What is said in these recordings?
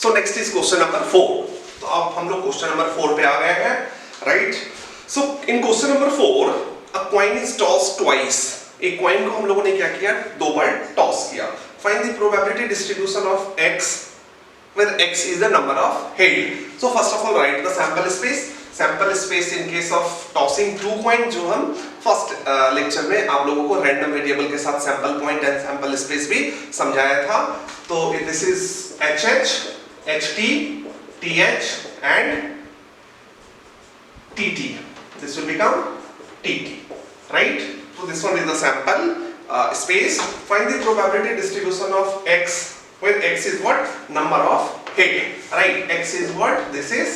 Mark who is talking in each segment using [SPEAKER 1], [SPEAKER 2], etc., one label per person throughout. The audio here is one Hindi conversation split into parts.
[SPEAKER 1] So next is question number 4। तो अब हम लोग क्वेश्चन नंबर 4 पे आ गए हैं, right. So in question number 4 a coin is toss twice. एक कॉइन को हम लोगों ने क्या किया, 2 बार टॉस किया। Find the probability distribution of x where x is the number of head. So first of all write the sample space. Sample space in case of tossing 2 coin, जो हम फर्स्ट लेक्चर में आप लोगों को रैंडम वेरिएबल के साथ sample point and sample space भी समझाया था। तो this is HH, HT, TH and TT. This will become TT, right? So this one is the sample space. Find the probability distribution of x where x is what? Number of head, right? X is what? This is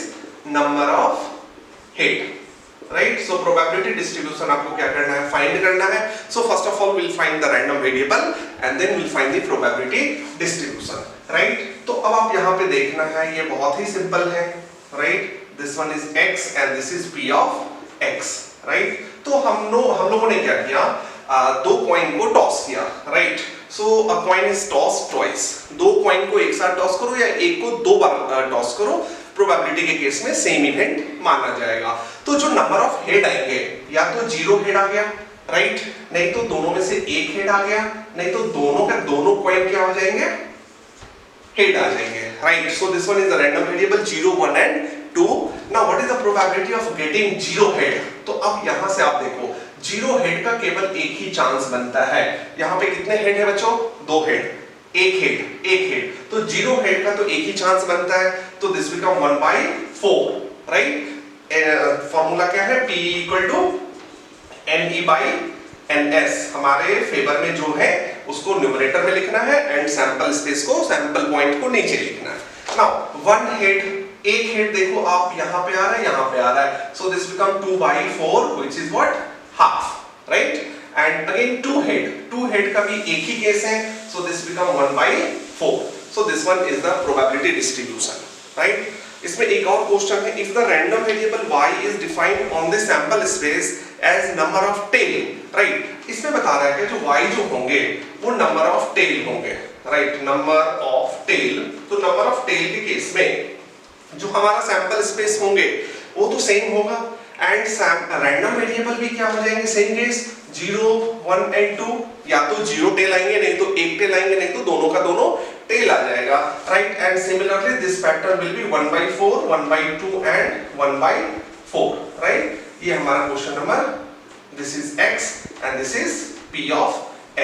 [SPEAKER 1] number of head, right? So probability distribution आपको क्या करना है, find करना है. So first of all we'll find the random variable and then we'll find the probability distribution, right? तो अब आप यहाँ पे देखना है, ये बहुत ही सिंपल है, right? This one is x and this is p of x, right? तो हम लोगों ने क्या किया, 2 कॉइन को टॉस किया, right? So a coin is toss twice. 2 coin को एक साथ टॉस करो या एक को 2 बार टॉस करो, प्रोबेबिलिटी के केस में सेम इवेंट माना जाएगा। तो जो नंबर ऑफ हेड आएंगे, या तो 0 हेड आ गया, राइट, नहीं तो दोनों में से एक हेड आ गया, नहीं तो दोनों के दोनों कॉइन क्या हो जाएंगे, हेड आ जाएंगे, right? So this one is the random variable 0, 1 and 2। Now what is the probability of getting 0 head? तो अब यहां से आप देखो 0 हेड का केवल एक ही चांस बनता है। यहाँ पे कितने हेड है बच्चों? 2 हेड, एक हेड, तो 0 हेड का तो एक ही चांस बनता है, तो दिस बिकम 1/4, राइट? फॉर्मूला क्या है, P इक्वल टू NE/NS। हमारे फेवर में जो है उसको न्यूमरेटर में लिखना है एंड सैंपल स्पेस को, सैंपल पॉइंट को नीचे लिखना है। नाउ 1 हेड, एक हेड देखो आप यहाँ पे आ रहा है, यहाँ पे आ रहा है, सो this become 2/4 which is what, half, right? And again 2 head का भी एक ही केस है, so this become 1/4. So this one is the probability distribution, right? इसमें एक और क्वेश्चन है, if the random variable y is defined on the sample space as number of tail, right? इसमें बता रहा है कि जो y जो होंगे वो number of tail होंगे, right? number of tail, तो number of tail के केस में जो हमारा सैंपल स्पेस होंगे वो तो सेम होगा एंड रैंडम वेरिएबल भी क्या हो जाएंगे, सेम केस 0, 1 एंड 2, या तो 0 टेल आएंगे, नहीं तो एक टेल आएंगे, नहीं तो दोनों का दोनों टेल आ जाएगा, right? And similarly this pattern will be 1/4, 1/2 and 1/4, right? ये हमारा question number, this is x and this is p of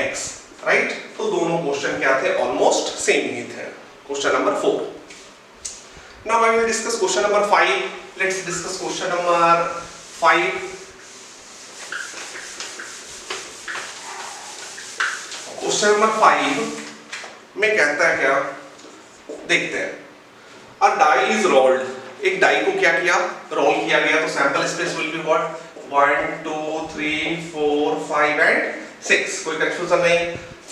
[SPEAKER 1] x, right? तो दोनों क्वेश्चन क्या थे, ऑलमोस्ट सेम ही थे। Question number 4। Now I will discuss question number 5. Let's discuss question number 5. Question number 5 में कहता है क्या, देखते हैं। A die is rolled. एक डाई को क्या किया, रोल किया गया, तो sample space will be what, 1 2 3 4 5 and 6। कोई कंफ्यूजन नहीं।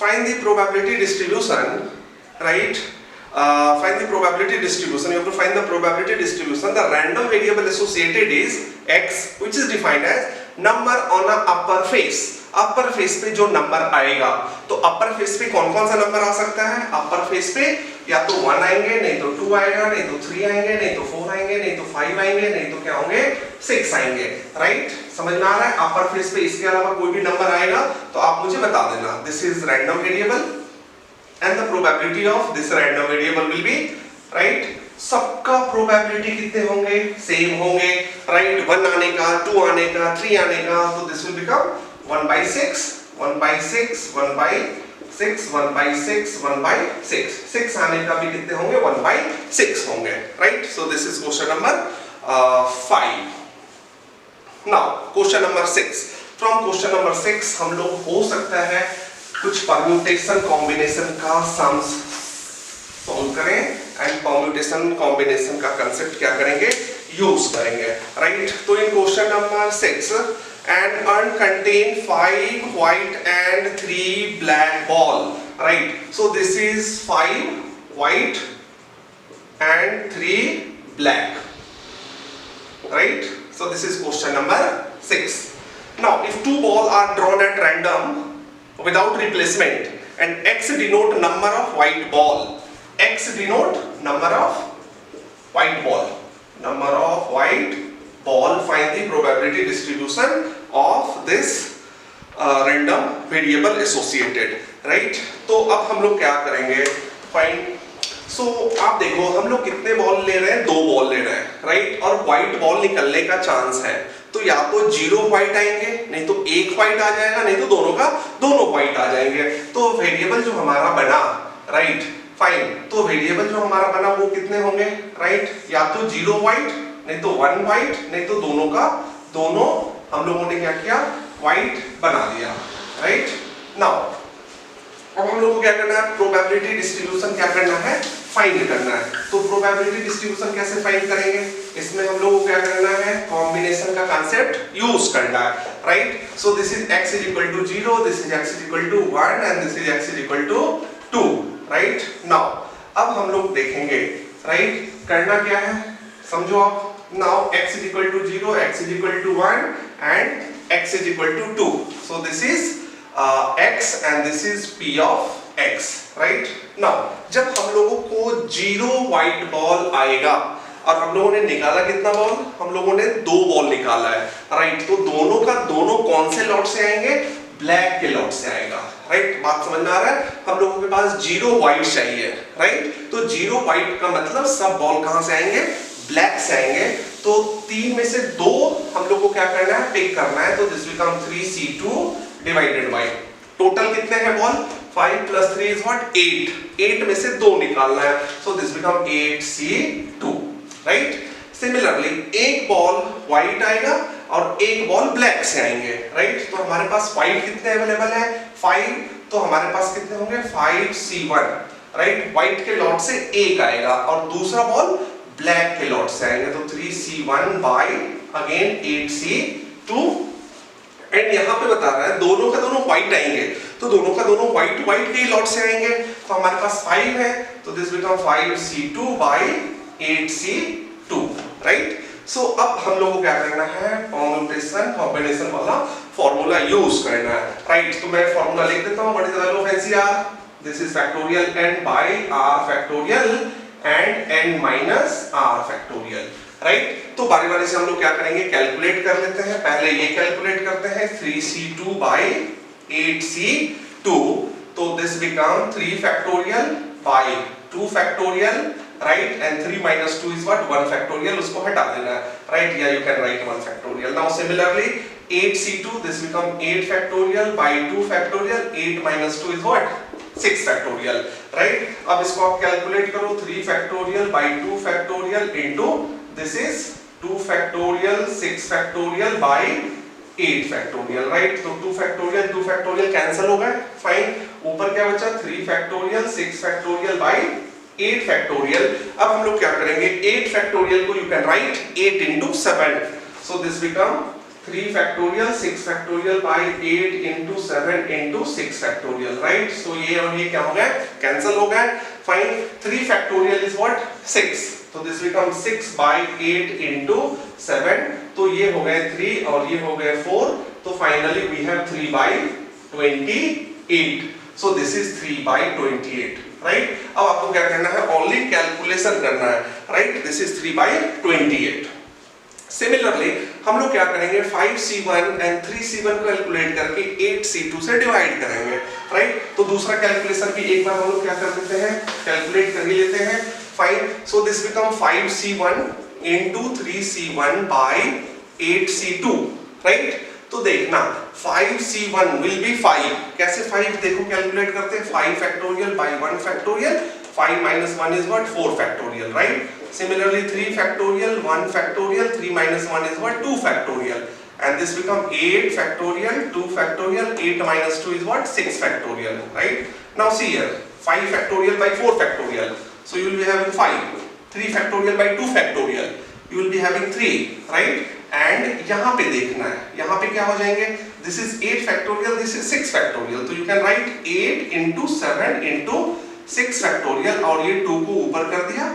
[SPEAKER 1] Find the probability distribution, right? Find the probability distribution. You have to find the probability distribution. The random variable associated is x, which is defined as number on a upper face. Upper face पे जो नंबर आएगा, तो अपर फेस पे कौन कौन सा नंबर आ सकता है? अपर फेस पे या तो 1 आएंगे, नहीं तो 2 आएगा, नहीं तो 3 आएंगे, नहीं तो 4 आएंगे, नहीं तो 5 आएंगे, नहीं तो क्या होंगे, 6 आएंगे, राइट? समझ में आ रहा है? अपर फेस पे इसके अलावा कोई भी नंबर आएगा तो आप मुझे बता देना। This is random variable and the probability of this random variable will be, right? सबका probability कितने होंगे, सेम होंगे, right? 1 आने का, 2 आने का, 3 आने का, तो this will become 1/6, 1/6, 1/6, 1/6, 1/6। 6 आने का भी कितने होंगे, 1/6 होंगे, right? So this is question number 5. Now question number 6. From question number 6 हम लोग हो सकता है कुछ परम्यूटेशन कॉम्बिनेशन का सम्स सॉल्व करें एंड परम्यूटेशन कॉम्बिनेशन का कंसेप्ट क्या करेंगे, यूज करेंगे, राइट? तो इन question number 6 an urn contain 5 white and 3 black ball, right? So this is 5 white and 3 black, right? So this is question number 6. Now if 2 balls are drawn at random without replacement and x denote number of white ball, x denote number of white ball, number of white ball, find the probability distribution of this random variable associated, right. तो अब हम लोग क्या करेंगे, फाइंड। सो आप देखो हम लोग कितने बॉल ले रहे हैं, 2 बॉल ले रहे हैं, राइट। और व्हाइट बॉल निकलने का चांस है, तो या तो 0 व्हाइट आएंगे, नहीं तो 1 व्हाइट आ जाएगा, नहीं तो दोनों का दोनों व्हाइट आ जाएंगे। तो वेरिएबल जो हमारा बना, राइट, फाइन, तो वेरिएबल जो हमारा बना वो कितने होंगे, राइट, या तो 0 व्हाइट, नहीं तो 1 व्हाइट, नहीं तो दोनों का दोनों हम लोगों ने क्या किया, व्हाइट बना दिया, राइट। नाउ अब हम लोग को क्या करना है, प्रोबेबिलिटी डिस्ट्रीब्यूशन क्या करना है, फाइंड करना है। तो प्रोबेबिलिटी डिस्ट्रीब्यूशन कैसे फाइंड करेंगे, इसमें हम लोग को क्या करना है, कॉम्बिनेशन का कांसेप्ट यूज करना है, right. So this is x is equal to 0, this is x is equal to 1 and this is x is equal to 2, right. Now अब हम लोग देखेंगे, राइट, करना क्या है, समझो आप। Now x is equal to 0, x is equal to 1 and x is equal to 2. So this is x and this is p of x, right? Now जब हम लोगों को 0 व्हाइट बॉल आएगा और हम लोगों ने निकाला कितना बॉल, हम लोगों ने 2 बॉल निकाला है, राइट। तो दोनों का दोनों कौन से लॉट से आएंगे, ब्लैक के लॉट से आएगा, राइट। बात समझ में आ रहा है, हम लोगों के पास 0 व्हाइट चाहिए, राइट। तो 0 व्हाइट का मतलब सब बॉल कहां से आएंगे, ब्लैक से आएंगे। तो 3 में से 2 हम लोग को क्या करना है, पिक करना है। तो this become 3c2 divided by total कितने हैं बॉल, 5 plus 3 is what, 8, 8 में से 2 निकालना है। सो this become 8c2, right. Similarly एक बॉल व्हाइट आएगा और एक बॉल ब्लैक से आएंगे, राइट। तो हमारे पास व्हाइट कितने अवेलेबल है, 5, तो हमारे पास कितने होंगे, 5c1, राइट। व्हाइट के लॉट से एक आएगा और दूसरा बॉल ब्लैक के लॉट से आएंगे, तो 3c1 bye again 8c2। And यहाँ पे बता रहा है दोनों का दोनों व्हाइट आएंगे, तो दोनों का दोनों व्हाइट के लॉट से आएंगे। तो हमारे पास 5 है, तो this become 5c2 by 8c2, right. So अब हम लोगों को क्या करना है, परम्यूटेशन कॉम्बिनेशन वाला फॉर्मूला यूज करना है, राइट। तो मैं फॉर्मूला लिख देता हूँ, what is the value of NCR, this is factorial n by r factorial and n minus r factorial, right. तो बारी बारी से हम लोग क्या करेंगे, कैलकुलेट कर लेते हैं। पहले ये कैलकुलेट करते हैं, 3c2 बाय 8c2, तो this become 3 factorial by 2 factorial, right, and 3 minus 2 is what, 1 factorial, उसको हटा देना है, राइट, या you can right 1 factorial. Now similarly 8c2, this become 8 factorial by 2 factorial, 8 minus 2 is what, 6 factorial, right. अब इसको आप कैलकुलेट करो, 3 factorial by 2 factorial into this is 2 factorial 6 factorial by 8 factorial, right. तो 2 फैक्टोरियल कैंसिल हो गए, फाइन। ऊपर क्या बचा, 3 फैक्टोरियल 6 फैक्टोरियल बाय 8 फैक्टोरियल। अब हम लोग क्या करेंगे, 8 फैक्टोरियल को you can write 8 into 7, so this become 3 factorial 6 factorial by 8 into 7 into 6 factorial, right. So ये और ये क्या हो गया, कैंसिल हो गए, फाइन। 3 फैक्टोरियल इज व्हाट, 6, तो दिस बिकम 6 बाय 8 into 7, तो ये हो गए 3 और ये हो गए 4, तो finally we have 3 by 28, so this is 3 by 28, right. अब आपको क्या करना है, ओनली कैलकुलेशन करना है, right, this is 3 by 28। Similarly हम लोग क्या करेंगे, 5c1 एंड 3c1 को कैलकुलेट करके 8c2 से डिवाइड करेंगे, राइट। तो दूसरा कैलकुलेशन भी एक बार हम लोग क्या कर देते हैं, कैलकुलेट कर ही लेते हैं, fine. So this become 5c1 into 3c1 by 8c2, right. तो देखना 5c1 will be 5, कैसे 5 देखो कैलकुलेट करते हैं, 5 factorial by 1 factorial, 5 minus 1 is what, 4 factorial, right. Similarly 3 factorial 1 factorial, 3 minus 1 is what, 2 factorial, and this become 8 factorial 2 factorial, 8 minus 2 is what, 6 factorial, right. Now see here, 5 factorial by 4 factorial, so you will be having 5, 3 factorial by 2 factorial, you will be having 3, right. and यहाँ पे देखना है, यहाँ पे क्या हो जाएंगे, this is 8 factorial, this is 6 factorial, तो you can write 8 into 7 into 6 factorial, और ये 2 को ऊपर कर दिया,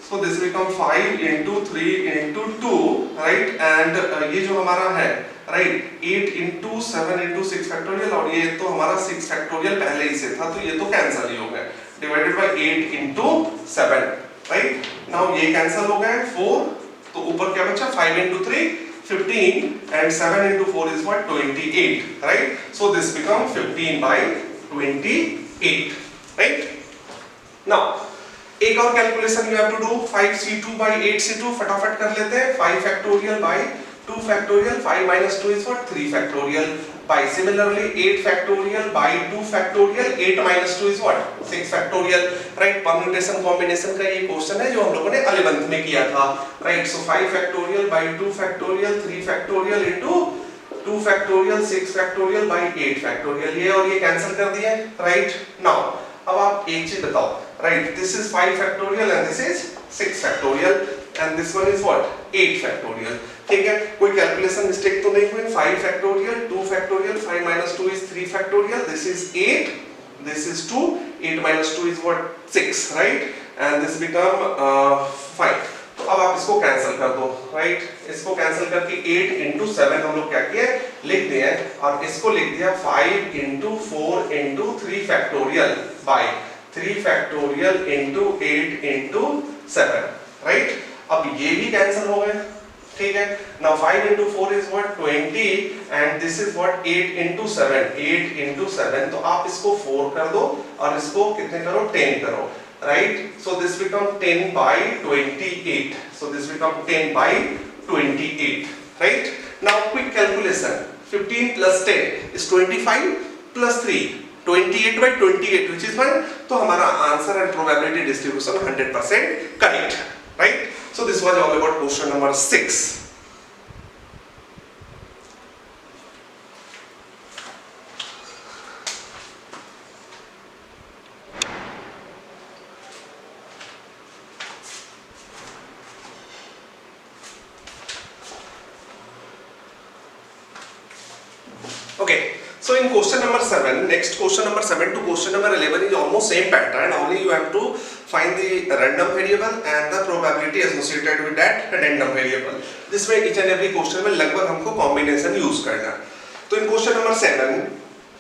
[SPEAKER 1] so this become 5 into 3 into 2, right, and ये जो हमारा है, right, 8 into 7 into 6 factorial, और ये तो हमारा 6 factorial पहले ही से था, तो ये तो कैंसिल ही हो गया, divided by 8 into 7, right. Now ये कैंसिल हो गए 4, तो ऊपर क्या बचा 5 into 3 15 and 7 into 4 is what 28, right? So this become 15 by 28, right? Now एक और calculation you have to do 5c2 by 8c2, फटाफट कर लेते हैं। 5 factorial by 2 factorial, 5 minus 2 is what 3 factorial, by similarly 8 factorial by 2 factorial, 8 minus 2 is what 6 factorial, right. Permutation combination का ये क्वेश्चन है जो हम लोगों ने 11th में किया था, right. So 5 factorial by 2 factorial, 3 factorial into 2 factorial, 6 factorial by 8 factorial, ये और ये कैंसिल कर दिए, राइट। नाउ अब आप एक चीज बताओ, right, this is 5 factorial and this is 6 factorial and this one is what 8 factorial, ठीक है। कोई कैलकुलेशन मिस्टेक तो नहीं हुई। 5 factorial, 2 factorial, 5 minus 2 is 3 factorial, this is 8, this is 2, 8 minus 2 is what 6, right, and this become 5। तो अब आप इसको कैंसिल कर दो, राइट। इसको कैंसिल करके 8 into 7 हम लोग क्या किए लिख दिए, और इसको लिख दिया 5 into 4 into 3 factorial by 3 factorial into 8 into 7, right. अब ये भी कैंसिल हो गए, ठीक है। Now 5 into 4 is what 20 and this is what 8 into 7, 8 into 7, तो आप इसको 4 कर दो और इसको कितने करो 10 करो, right? So this become 10 by 28. So this become 10 by 28, right? Now quick calculation. 15 plus 10 is 25 plus 3, 28 by 28, which is 1. तो हमारा answer and probability distribution 100% correct, right? So this was all about question number 6. Okay, so in question number 7, next question number 7 to question number 11 is almost same pattern, only you have to find the random variable and the probability associated with that random variable. जिसमें each and every question में लगभग हमको combination use करना। तो in question number 7,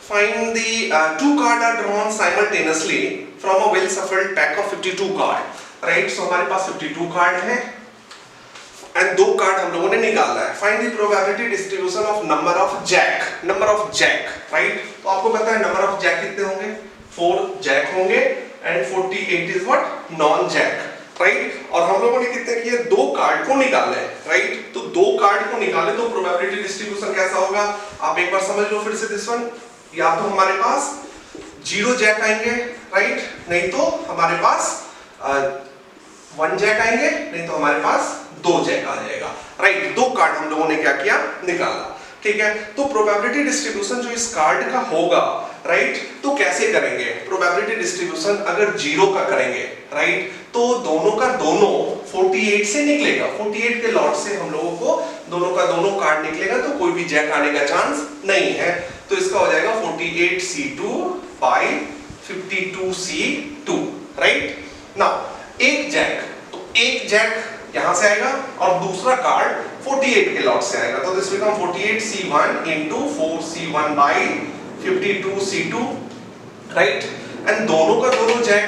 [SPEAKER 1] find the 2 cards are drawn simultaneously from a well shuffled pack of 52 cards, right? So हमारे पास 52 कार्ड हैं एंड 2 कार्ड हम लोगों ने निकाला है। Find the probability distribution of number of jack, right. तो आपको पता है नंबर ऑफ जैक कितने होंगे, 4 जैक होंगे and 48 is what non jack, right. और हम लोगों ने कितने किए 2 कार्ड को निकाले, राइट। तो 2 कार्ड को निकाले तो प्रोबेबिलिटी डिस्ट्रीब्यूशन कैसा होगा आप एक बार समझ लो फिर से। दिस वन, या तो हमारे पास 0 जैक आएंगे, राइट, नहीं तो हमारे पास 1 जैक आएंगे, नहीं तो हमारे पास 2 जैक आ जाएगा, राइट। 2 कार्ड हम लोगों ने क्या किया निकाला, ठीक है। तो प्रोबेबिलिटी डिस्ट्रीब्यूशन जो इस कार्ड का होगा, राइट, तो कैसे करेंगे प्रोबेबिलिटी डिस्ट्रीब्यूशन, अगर 0 का करेंगे, राइट, तो दोनों का दोनों 48 से निकलेगा। 48 के लॉट से हम लोगों को दोनों का दोनों कार्ड निकलेगा, तो कोई भी जैक आने का चांस नहीं है। तो इसका हो जाएगा 48C2 by 52C2, right. Now एक जैक, तो एक जैक यहां से आएगा और दूसरा कार्ड 48 के लॉट से आएगा, तो this become 48C1 into 4C1 by 52C2, right. And दोनों का दोनों जैक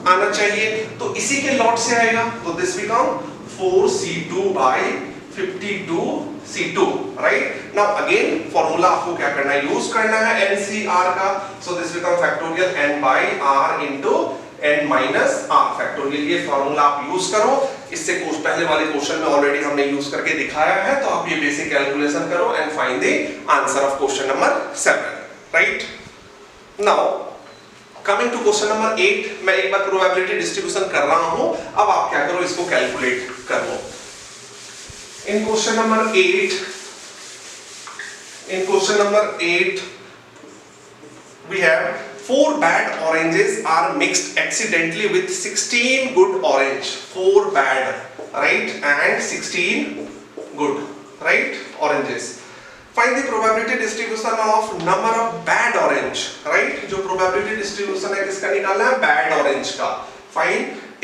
[SPEAKER 1] आना चाहिए, तो इसी के लॉट से आएगा, तो this become 4C2 by 52C2, right. Now again formula आपको क्या करना है यूज करना है NCR का, सो this become factorial n by r into n minus r factorial. ये फॉर्मूला आप यूज करो, इससे पहले वाले क्वेश्चन में ऑलरेडी हमने यूज करके दिखाया है, तो आप ये बेसिक कैलकुलेशन करो and find the answer of question number 7, right. Now coming to question number 8, मैं एक बार प्रोबेबिलिटी डिस्ट्रीब्यूशन कर रहा हूं, अब आप क्या करो इसको कैलकुलेट कर लो। इन question number 8 we have 4 bad oranges are mixed accidentally with 16 good orange. 4 bad, right, and 16 good, right, oranges. Find the probability distribution of number of bad orange, right. जो probability distribution है किसका निकालना है bad orange का। Find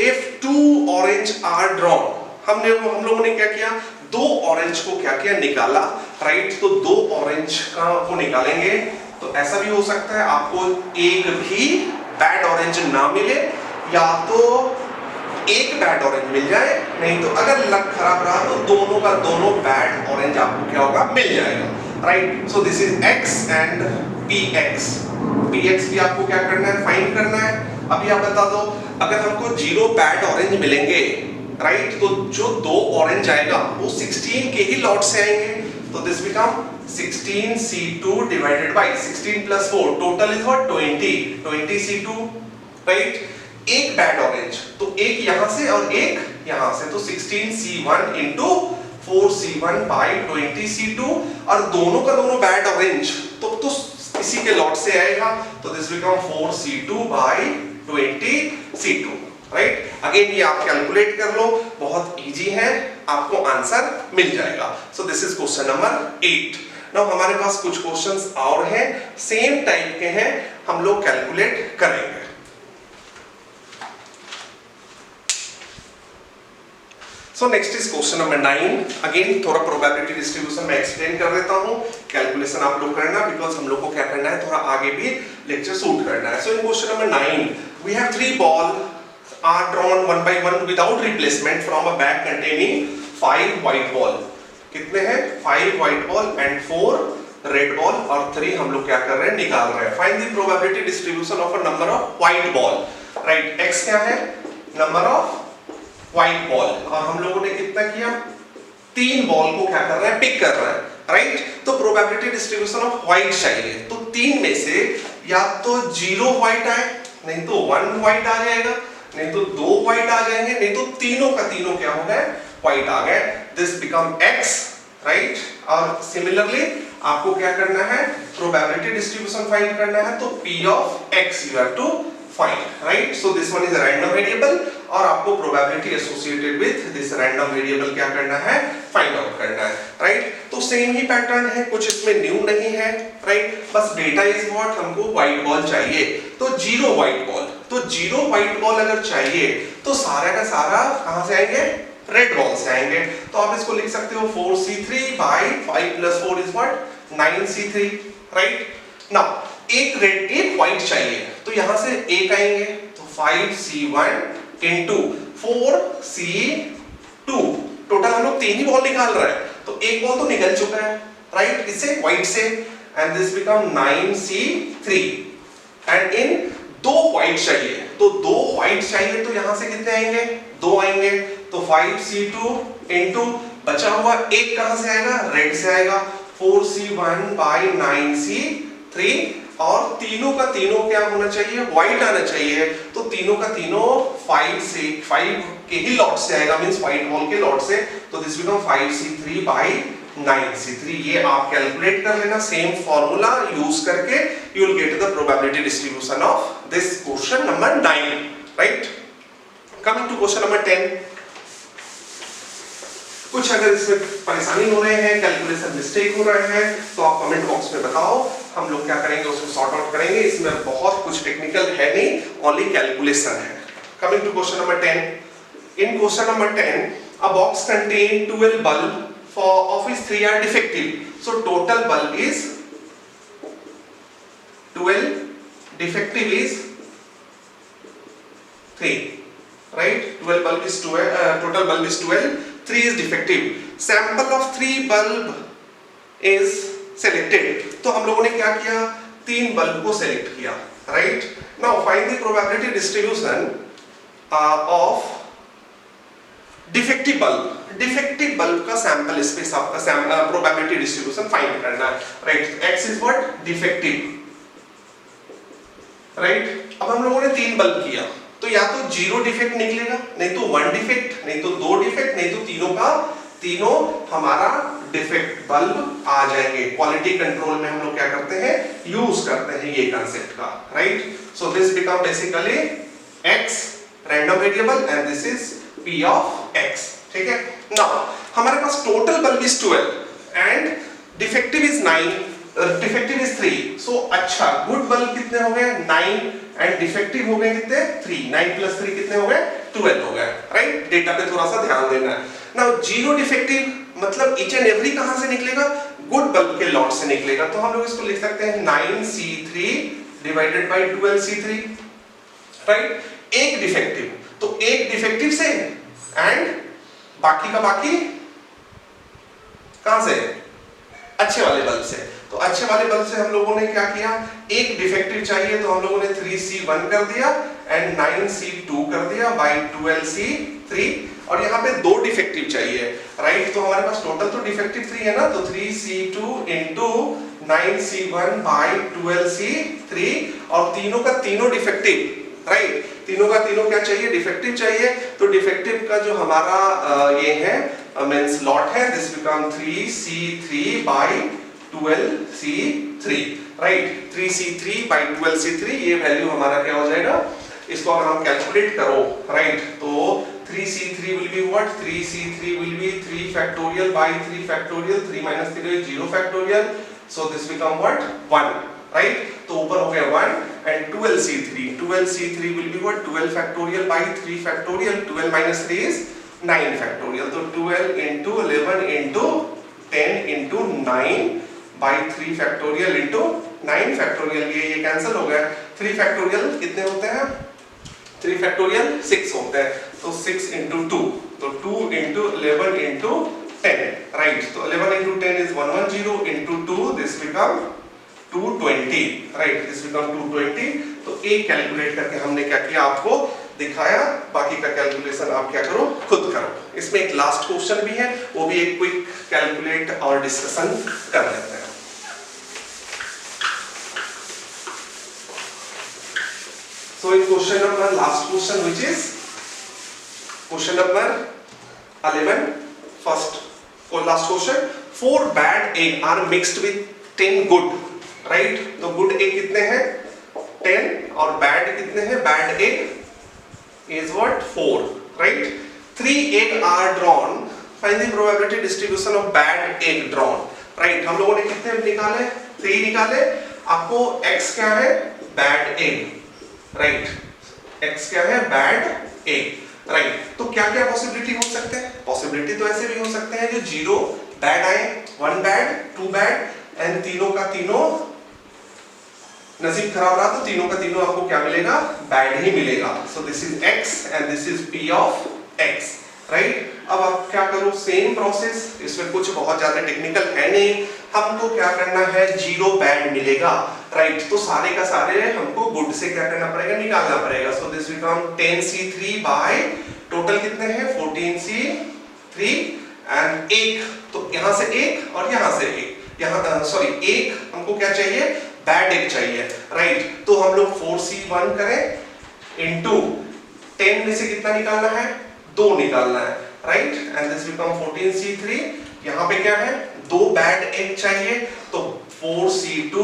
[SPEAKER 1] if 2 orange are drawn, हम लोगों ने क्या किया 2 orange को क्या किया निकाला, right। तो 2 orange को निकालेंगे, तो ऐसा भी हो सकता है आपको एक भी बैड ऑरेंज ना मिले, या तो एक बैड ऑरेंज मिल जाए, नहीं तो अगर लक खराब रहा तो दोनों का दोनों बैड ऑरेंज आपको क्या होगा, मिल जाएगा, right. So this is x and px। px भी आपको क्या करना है, फाइंड करना है। अभी आप बता दो, अगर हमको 0 बैड ऑरेंज मिलेंगे, राइट, तो जो 2 ऑरेंज आएगा वो 16 के ही लॉट से आएंगे, तो this become 16c2 divided by 16 plus 4, total is what, 20c2, right. एक बैड ऑरेंज, तो एक यहां से और एक यहां से, तो 16c1 into 4c1 bye 20c2, और दोनों का दोनों बैड ऑरेंज तो इसी के लॉट से आएगा, तो this become 4c2 by 20c2, right. Again ये आप कैलकुलेट कर लो, बहुत इजी है, आपको आंसर मिल जाएगा। सो this is question number 8। Now हमारे पास कुछ क्वेश्चंस और हैं, सेम टाइप के हैं, हम लोग कैलकुलेट करेंगे। So next is question number 9. Again थोड़ा probability distribution मैं explain कर देता हूँ, कैलकुलेशन आप लोग करना, बिकॉज हम लोग को क्या करना है, थोड़ा आगे भी लेक्चर शूट करना है। So in question number 9 we have 3 balls are drawn one by one without replacement from a bag containing 5 white ball। कितने हैं, 5 white ball and 4 red ball, और 3 हम लोग क्या कर रहे हैं, निकाल रहे हैं। Find the probability distribution of a number of white ball, right। x क्या है, नंबर ऑफ व्हाइट बॉल, और हम लोगों ने कितना किया, 3 बॉल को क्या कर रहा है, पिक कर रहा है, राइट। तो प्रोबेबिलिटी डिस्ट्रीब्यूशन ऑफ व्हाइट चाहिए, तो 3 में से या तो 0 व्हाइट आए, नहीं तो 1 व्हाइट आ जाएगा, नहीं तो 2 व्हाइट आ जाएंगे, नहीं तो तीनों का तीनों क्या हो गए, व्हाइट आ गए। This become x, right. और सिमिलरली आपको क्या करना है, प्रोबेबिलिटी डिस्ट्रीब्यूशन फाइंड करना है, तो p of x you have to find, right। so this one is a random variable, और आपको probability associated with this random variable क्या करना है, find out करना है, right। तो सेम ही पैटर्न है, कुछ इसमें न्यू नहीं है, right। बस डेटा इज व्हाट, हमको व्हाइट बॉल चाहिए, तो 0 व्हाइट बॉल, तो 0 व्हाइट बॉल अगर चाहिए तो सारा का सारा कहां से आएंगे, रेड बॉल से आएंगे। तो आप इसको लिख सकते हो 4c3 by 5 plus 4 is what, 9c3, right। Now एक रेड एक व्हाइट चाहिए, तो यहां से एक आएंगे, तो 5c1 into 4c2, टोटल हम लोग 3 ही बॉल निकाल रहे हैं, तो एक बॉल तो निकल चुका है, राइट, इससे व्हाइट से, and this become 9c3, and in 2 white चाहिए, तो 2 व्हाइट चाहिए, तो यहां से कितने आएंगे, 2 आएंगे, तो 5c2 into बचा हुआ एक कहां से आएगा, रेड से आएगा, 4c1 by 9c3, और तीनों का तीनों क्या होना चाहिए, व्हाइट आना चाहिए, तो तीनों का तीनों 5 के ही लॉट से आएगा, मींस व्हाइट बॉल के लॉट से, तो this become 5c3 by 9c3। ये आप कैलकुलेट कर लेना, सेम फॉर्मूला यूज करके you will get the probability distribution of this question number 9, right. Coming to question number 10, कुछ अगर इसमें परेशानी हो रहे हैं, कैलकुलेशन मिस्टेक हो रहे हैं, तो आप कमेंट बॉक्स में बताओ, हम लोग क्या करेंगे, उसको सॉर्ट आउट करेंगे। इसमें बहुत कुछ टेक्निकल है नहीं, ओनली कैलकुलेशन है। Coming to question number 10, in question number 10 a box contain 12 bulb for of which 3 are defective, so total bulb is 12, defective is 3, right। 12 bulb is 12, total bulb is 12, 3 is defective, sample of 3 bulb is selected, तो हम लोगों ने क्या किया, 3 बल्ब को सेलेक्ट किया, right. Now find the probability distribution of defective bulb. Defective bulb का सैंपल स्पेस आपका प्रोबेबिलिटी डिस्ट्रीब्यूशन फाइंड करना है, right. x is what, defective, right. अब हम लोगों ने 3 बल्ब किया, तो या तो 0 डिफेक्ट निकलेगा, नहीं तो 1 डिफेक्ट, नहीं तो 2 डिफेक्ट, नहीं तो तीनों का तीनों हमारा डिफेक्ट बल्ब आ जाएंगे। क्वालिटी कंट्रोल में हम लोग क्या करते हैं, यूज करते हैं ये कंसेप्ट का, right. So this become basically x random variable and this is p of x, ठीक है। नाउ हमारे पास total bulb is 12 and defective is 9, defective is 3, so अच्छा गुड बल्ब कितने हो गए, 9, एंड डिफेक्टिव हो गए कितने, 3, 9 प्लस 3 कितने हो गए, 12 हो गए, राइट। डेटा पे थोड़ा सा ध्यान देना है। नाउ 0 डिफेक्टिव मतलब ईच एंड एवरी कहां से निकलेगा, गुड बल्ब के लॉट से निकलेगा, तो हम लोग इसको लिख सकते हैं 9c3 divided by 12c3, right, एक डिफेक्टिव, तो एक डिफेक्टिव से एंड बाकी का बाकी कहां से, अच्छे वाले बल्ब से। तो अच्छे वाले बल्ब से हम लोगों ने क्या किया, एक डिफेक्टिव चाहिए तो हम लोगों ने 3C1 कर दिया एंड 9C2 कर दिया बाई 12C3, और यहाँ पे दो डिफेक्टिव चाहिए, राइट, तो हमारे पास टोटल तो डिफेक्टिव 3 है ना, तो 3C2 into 9C1 by 12C3, और तीनों का तीनों डिफेक्टिव, राइट, तीनों का तीनों क्या चाहिए, डिफेक्टिव चाहिए। तो डिफेक्टिव का जो हमारा ये है मींस लॉट है, this become 3C3 by 12C3, right, 3C3 by 12C3, ये वैल्यू हमारा क्या हो जाएगा, इसको अगर हम कैलकुलेट करो, राइट, तो 3C3 will be what, 3C3 will be 3 factorial by 3 factorial, 3 minus 3 is 0 factorial, so this become what, 1, right, तो ऊपर हो गया 1 and 12C3 will be what, 12 factorial by 3 factorial, 12 minus 3 is 9 factorial, तो 12 into 11 into 10 into 9 by 3 factorial into 9 factorial, ये कैंसिल हो गया, 3 factorial कितने होते हैं, 3 factorial 6 होते हैं, तो 6 into 2, तो 2 into 11 into 10, right, तो 11 into 10 is 110 into 2, this become 220, right, this become 220, तो एक कैलकुलेट करके हमने क्या किया आपको दिखाया, बाकी का कैलकुलेशन आप क्या करो, खुद करो। इसमें एक लास्ट क्वेश्चन भी है, वो भी एक क्विक कैलकुलेट और डिस्कशन कर लेते हैं। So in question number, last question, which is question number 11, first or last question, 4 bad egg are mixed with 10 good, right, तो good egg कितने हैं 10 और bad कितने हैं, bad egg is what 4, right, 3 egg are drawn, find the probability distribution of bad egg drawn, right, हम लोगों ने कितने निकाले, 3 निकाले, आपको x क्या है, bad egg, राइट, x क्या है, बैड एग, राइट, तो क्या क्या पॉसिबिलिटी हो सकते हैं, पॉसिबिलिटी तो ऐसे भी हो सकते हैं जो 0 बैड आए, 1 बैड 2 बैड एंड तीनों का तीनों नसीब खराब रहा तो तीनों का तीनों आपको क्या मिलेगा, बैड ही मिलेगा, सो this is x and this is p of x, right. अब आप क्या करो, सेम प्रोसेस, इसमें कुछ बहुत ज्यादा टेक्निकल है नहीं, हमको क्या करना है, 0 बैड मिलेगा, राइट, तो सारे का सारे हमको गुड से क्या करना पड़ेगा, निकालना पड़ेगा, सो this become 10C3 by total कितने हैं 14C3 एंड एक, तो यहां से एक और यहां से एक, यहां सॉरी एक हमको क्या चाहिए, बैड एक चाहिए, राइट, तो हम लोग 4C1 करें इनटू 10 में से कितना निकालना है, 2 निकालना है, right, and this become 14C3, यहाँ पे क्या है, 2 बैड एग चाहिए, तो 4C2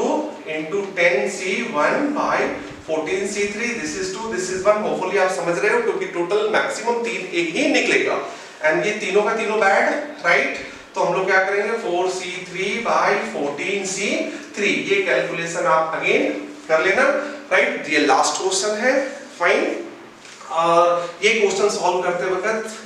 [SPEAKER 1] into 10C1 by 14C3, this is 2, this is 1, hopefully आप समझ रहे हो क्योंकि टोटल मैक्सिमम 3 एग ही निकलेगा एंड ये तीनों का तीनों बैड, राइट, तो हम लोग क्या करेंगे 4C3 by 14C3, ये कैलकुलेशन आप अगेन कर लेना, राइट, ये लास्ट क्वेश्चन है, फाइन, और ये क्वेश्चन सॉल्व करते वक्त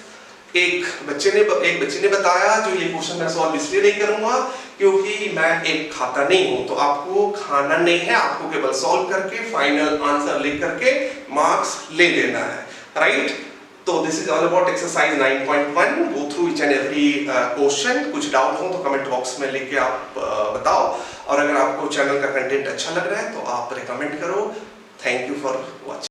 [SPEAKER 1] एक बच्चे ने बताया, जो ये क्वेश्चन मैं सॉल्व इसलिए नहीं करूंगा क्योंकि मैं एक खाता नहीं हूं, तो आपको खाना नहीं है, आपको केवल सॉल्व करके फाइनल आंसर लिख करके मार्क्स ले लेना है, राइट, तो this is all about exercise 9.1, go through each and every question, कुछ डाउट हो तो कमेंट बॉक्स में लिख के आप बताओ, और अगर आपको चैनल का कंटेंट अच्छा लग रहा है तो आप रिकमेंड करो, थैंक यू फॉर वॉचिंग।